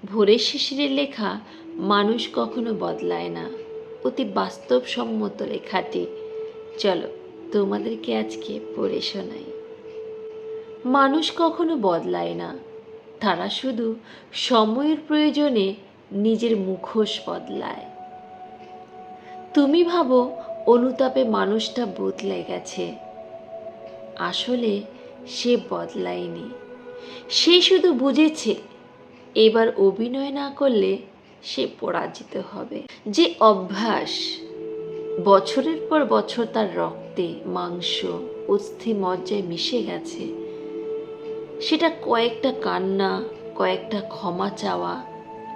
ভোরের শিশিরের লেখা মানুষ কখনো বদলায় না, অতি বাস্তবসম্মত লেখাটি। চলো তোমাদেরকে আজকে পড়ে শোনাই। মানুষ কখনো বদলায় না, তারা শুধু সময়ের প্রয়োজনে নিজের মুখোশ বদলায়। তুমি ভাবো অনুতাপে মানুষটা বদলে গেছে, আসলে সে বদলায়নি। সে শুধু বুঝেছে এবার অভিনয় না করলে সে পরাজিত হবে। যে অভ্যাস বছরের পর বছর তার রক্তে, মাংস, অস্থি মজ্জায় মিশে গেছে, সেটা কয়েকটা কান্না, কয়েকটা ক্ষমা চাওয়া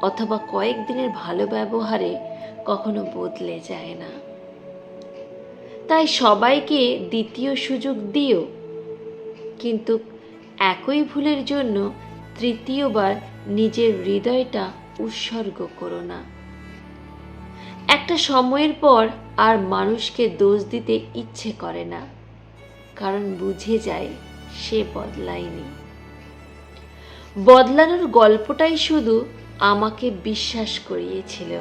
অথবা কয়েকদিনের ভালো ব্যবহারে কখনো বদলে যায় না। তাই সবাইকে দ্বিতীয় সুযোগ দিও, কিন্তু একই ভুলের জন্য তৃতীয়বার নিজের হৃদয়টা উৎসর্গ করো না। একটা সময়ের পর আর মানুষকে দোষ দিতে ইচ্ছে করে না, কারণ বুঝে যায় সে বদলায়নি। বদলানোর গল্পটাই শুধু আমাকে বিশ্বাস করিয়েছিল।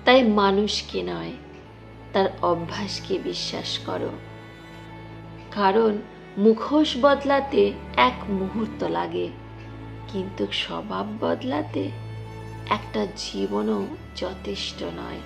তাই মানুষকে নয়, তার অভ্যাসকে বিশ্বাস করো, কারণ মুখোশ বদলাতে এক মুহূর্ত লাগে, কিন্তু স্বভাব বদলাতে একটা জীবনও যথেষ্ট নয়।